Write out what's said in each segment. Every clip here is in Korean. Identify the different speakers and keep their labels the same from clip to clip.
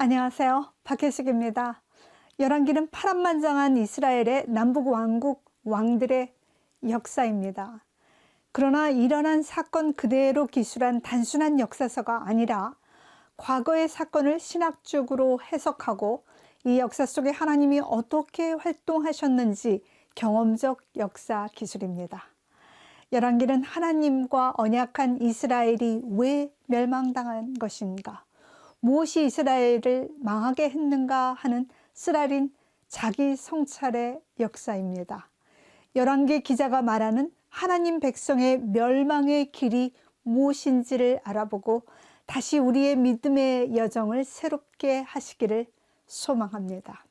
Speaker 1: 안녕하세요. 박혜숙입니다. 열왕기는 파란만장한 이스라엘의 남북 왕국 왕들의 역사입니다. 그러나 일어난 사건 그대로 기술한 단순한 역사서가 아니라 과거의 사건을 신학적으로 해석하고 이 역사 속에 하나님이 어떻게 활동하셨는지 경험적 역사 기술입니다. 열왕기는 하나님과 언약한 이스라엘이 왜 멸망당한 것인가, 무엇이 이스라엘을 망하게 했는가 하는 쓰라린 자기 성찰의 역사입니다. 열왕기 기자가 말하는 하나님 백성의 멸망의 길이 무엇인지를 알아보고 다시 우리의 믿음의 여정을 새롭게 하시기를 소망합니다.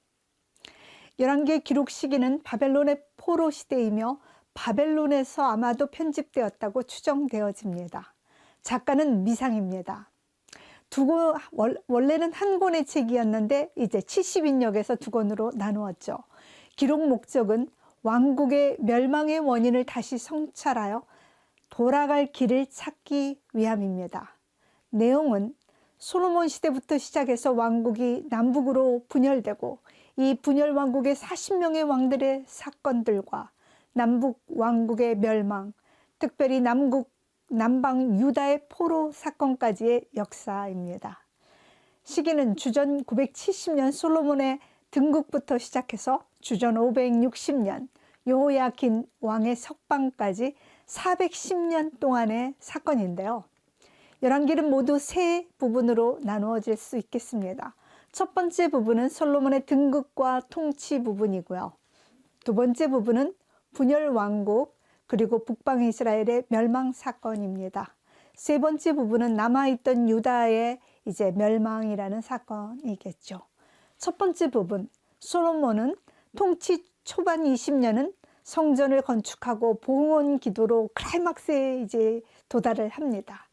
Speaker 1: 열왕기 기록 시기는 바벨론의 포로 시대이며 바벨론에서 아마도 편집되었다고 추정되어집니다. 작가는 미상입니다. 원래는 한 권의 책이었는데 이제 70인역에서 두 권으로 나누었죠. 기록 목적은 왕국의 멸망의 원인을 다시 성찰하여 돌아갈 길을 찾기 위함입니다. 내용은 솔로몬 시대부터 시작해서 왕국이 남북으로 분열되고 이 분열 왕국의 40명의 왕들의 사건들과 남북 왕국의 멸망, 특별히 남방 유다의 포로 사건까지의 역사입니다. 시기는 주전 970년 솔로몬의 등극부터 시작해서 주전 560년 여호야킨 왕의 석방까지 410년 동안의 사건인데요. 열왕기는 모두 세 부분으로 나누어질 수 있겠습니다. 첫 번째 부분은 솔로몬의 등극과 통치 부분이고요. 두 번째 부분은 분열 왕국 그리고 북방 이스라엘의 멸망 사건입니다. 세 번째 부분은 남아있던 유다의 이제 멸망이라는 사건이겠죠. 첫 번째 부분, 솔로몬은 통치 초반 20년은 성전을 건축하고 봉헌 기도로 클라이막스에 이제 도달을 합니다.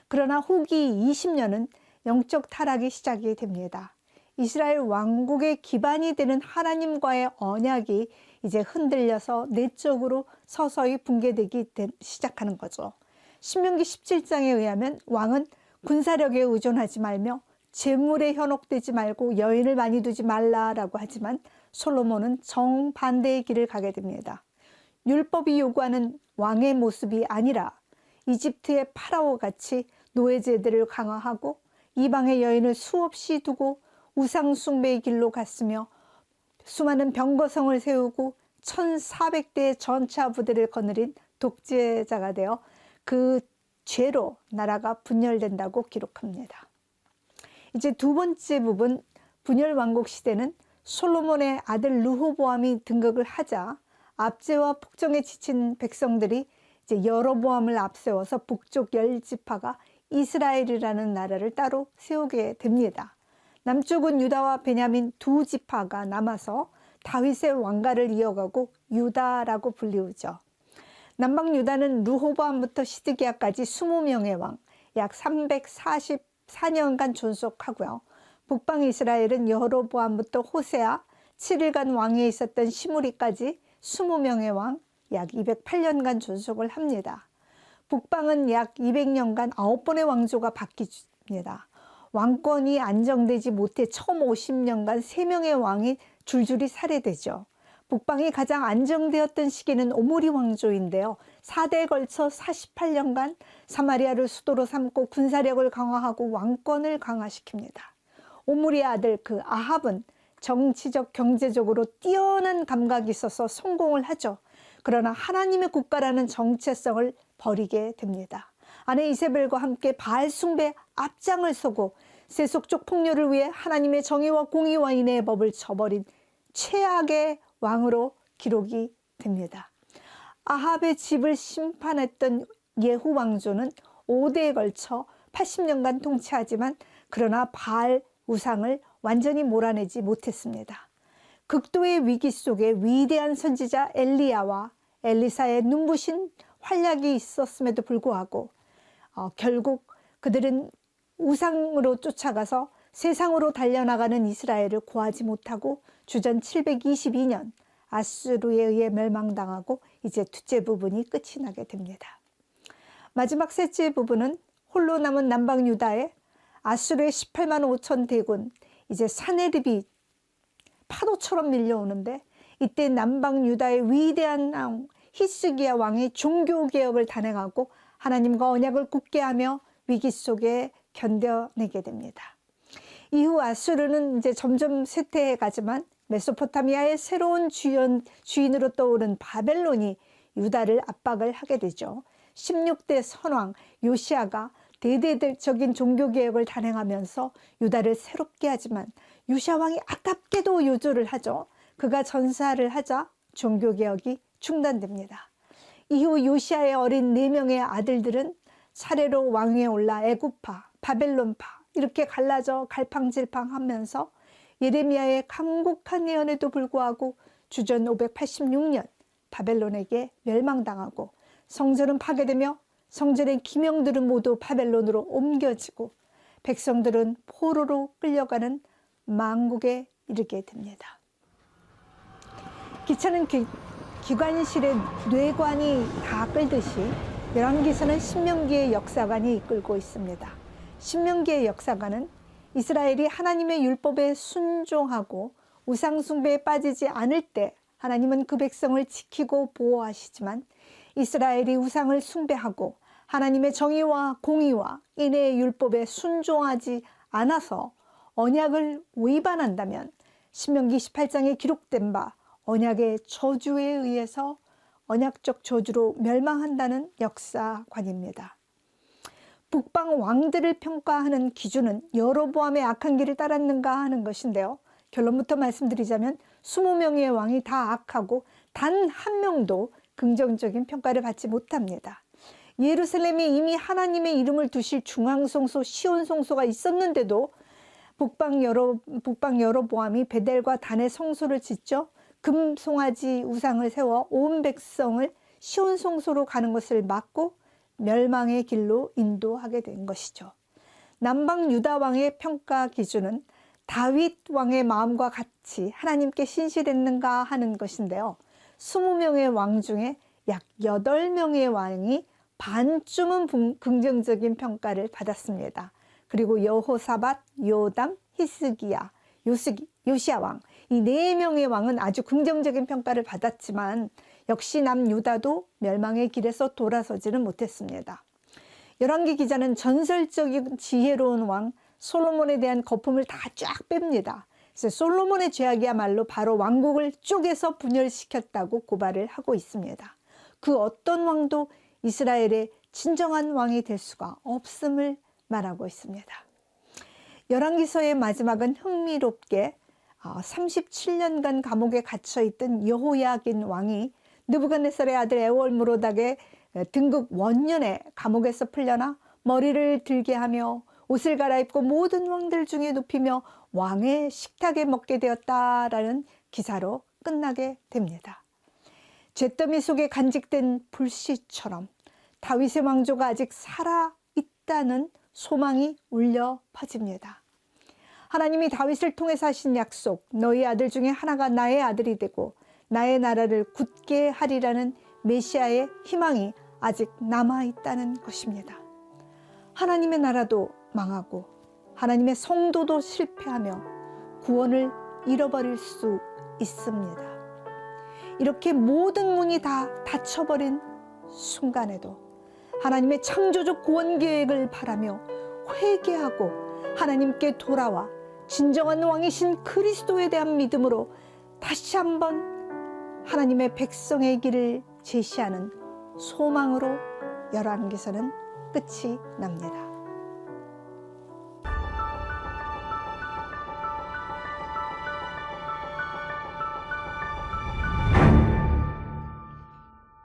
Speaker 1: 그러나 후기 20년은 영적 타락이 시작이 됩니다. 이스라엘 왕국의 기반이 되는 하나님과의 언약이 이제 흔들려서 내적으로 서서히 붕괴되기 시작하는 거죠. 신명기 17장에 의하면 왕은 군사력에 의존하지 말며 재물에 현혹되지 말고 여인을 많이 두지 말라라고 하지만 솔로몬은 정반대의 길을 가게 됩니다. 율법이 요구하는 왕의 모습이 아니라 이집트의 파라오 같이 노예제들을 강화하고 이방의 여인을 수없이 두고 우상 숭배의 길로 갔으며 수많은 병거성을 세우고 1400대의 전차 부대를 거느린 독재자가 되어 그 죄로 나라가 분열된다고 기록합니다. 이제 두 번째 부분, 분열 왕국 시대는 솔로몬의 아들 르호보암이 등극을 하자 압제와 폭정에 지친 백성들이 이제 여로보암을 앞세워서 북쪽 10지파가 이스라엘이라는 나라를 따로 세우게 됩니다. 남쪽은 유다와 베냐민 두 지파가 남아서 다윗의 왕가를 이어가고 유다라고 불리우죠. 남방 유다는 르호보암부터 시드기야까지 20명의 왕, 약 344년간 존속하고요. 북방 이스라엘은 여로보암부터 호세아, 7일간 왕위에 있었던 시므리까지 20명의 왕, 약 208년간 존속을 합니다. 북방은 약 200년간 9번의 왕조가 바뀝니다. 왕권이 안정되지 못해 처음 50년간 3명의 왕이 줄줄이 살해되죠. 북방이 가장 안정되었던 시기는 오므리 왕조인데요. 4대에 걸쳐 48년간 사마리아를 수도로 삼고 군사력을 강화하고 왕권을 강화시킵니다. 오므리의 아들 그 아합은 정치적 경제적으로 뛰어난 감각이 있어서 성공을 하죠. 그러나 하나님의 국가라는 정체성을 버리게 됩니다. 아내 이세벨과 함께 바알 숭배 앞장을 서고 세속적 폭렬을 위해 하나님의 정의와 공의와 인애의 법을 저버린 최악의 왕으로 기록이 됩니다. 아합의 집을 심판했던 예후 왕조는 5대에 걸쳐 80년간 통치하지만 그러나 바알 우상을 완전히 몰아내지 못했습니다. 극도의 위기 속에 위대한 선지자 엘리야와 엘리사의 눈부신 활약이 있었음에도 불구하고 결국 그들은 우상으로 쫓아가서 세상으로 달려나가는 이스라엘을 구하지 못하고 주전 722년 아수르에 의해 멸망당하고 이제 둘째 부분이 끝이 나게 됩니다. 마지막 셋째 부분은 홀로 남은 남방 유다에 아수르의 18만 5천 대군, 이제 사내립이 파도처럼 밀려오는데, 이때 남방 유다의 위대한 왕 히스기야 왕이 종교개혁을 단행하고 하나님과 언약을 굳게 하며 위기 속에 견뎌내게 됩니다. 이후 아수르는 이제 점점 쇠퇴해 가지만 메소포타미아의 새로운 주인으로 떠오른 바벨론이 유다를 압박을 하게 되죠. 16대 선왕 요시아가 대대적인 종교개혁을 단행하면서 유다를 새롭게 하지만 요시아 왕이 아깝게도 요절을 하죠. 그가 전사를 하자 종교개혁이 중단됩니다. 이후 요시아의 어린 4명의 아들들은 차례로 왕위에 올라 애굽파, 바벨론파 이렇게 갈라져 갈팡질팡하면서 예레미야의 간곡한 예언에도 불구하고 주전 586년 바벨론에게 멸망당하고 성전은 파괴되며 성전의 기명들은 모두 바벨론으로 옮겨지고 백성들은 포로로 끌려가는 망국에 이르게 됩니다. 기차는 기관실의 뇌관이 다 끌듯이 열왕기서는 신명기의 역사관이 이끌고 있습니다. 신명기의 역사관은 이스라엘이 하나님의 율법에 순종하고 우상숭배에 빠지지 않을 때 하나님은 그 백성을 지키고 보호하시지만, 이스라엘이 우상을 숭배하고 하나님의 정의와 공의와 인애의 율법에 순종하지 않아서 언약을 위반한다면 신명기 18장에 기록된 바 언약의 저주에 의해서 언약적 저주로 멸망한다는 역사관입니다. 북방 왕들을 평가하는 기준은 여로보암의 악한 길을 따랐는가 하는 것인데요. 결론부터 말씀드리자면 20명의 왕이 다 악하고 단 한 명도 긍정적인 평가를 받지 못합니다. 예루살렘에 이미 하나님의 이름을 두실 중앙성소 시온성소가 있었는데도 북방 여로보암이 베델과 단의 성소를 짓죠. 금송아지 우상을 세워 온 백성을 시온성소로 가는 것을 막고 멸망의 길로 인도하게 된 것이죠. 남방 유다 왕의 평가 기준은 다윗 왕의 마음과 같이 하나님께 신실했는가 하는 것인데요. 20명의 왕 중에 약 8명의 왕이 반쯤은 긍정적인 평가를 받았습니다. 그리고 여호사밧, 요담, 히스기야, 요시야 왕, 이 4명의 왕은 아주 긍정적인 평가를 받았지만 역시 남유다도 멸망의 길에서 돌아서지는 못했습니다. 열왕기 기자는 전설적인 지혜로운 왕 솔로몬에 대한 거품을 다 쫙 뺍니다. 그래서 솔로몬의 죄악이야말로 바로 왕국을 쪼개서 분열시켰다고 고발을 하고 있습니다. 그 어떤 왕도 이스라엘의 진정한 왕이 될 수가 없음을 말하고 있습니다. 열왕기서의 마지막은 흥미롭게 37년간 감옥에 갇혀있던 여호야긴 왕이 느부갓네살의 아들 에월무로닥의 등극 원년에 감옥에서 풀려나 머리를 들게 하며 옷을 갈아입고 모든 왕들 중에 눕히며 왕의 식탁에 먹게 되었다라는 기사로 끝나게 됩니다. 잿더미 속에 간직된 불씨처럼 다윗의 왕조가 아직 살아있다는 소망이 울려 퍼집니다. 하나님이 다윗을 통해서 하신 약속, 너희 아들 중에 하나가 나의 아들이 되고 나의 나라를 굳게 하리라는 메시아의 희망이 아직 남아있다는 것입니다. 하나님의 나라도 망하고 하나님의 성도도 실패하며 구원을 잃어버릴 수 있습니다. 이렇게 모든 문이 다 닫혀버린 순간에도 하나님의 창조적 구원 계획을 바라며 회개하고 하나님께 돌아와 진정한 왕이신 그리스도에 대한 믿음으로 다시 한번 하나님의 백성의 길을 제시하는 소망으로 열왕기서는 끝이 납니다.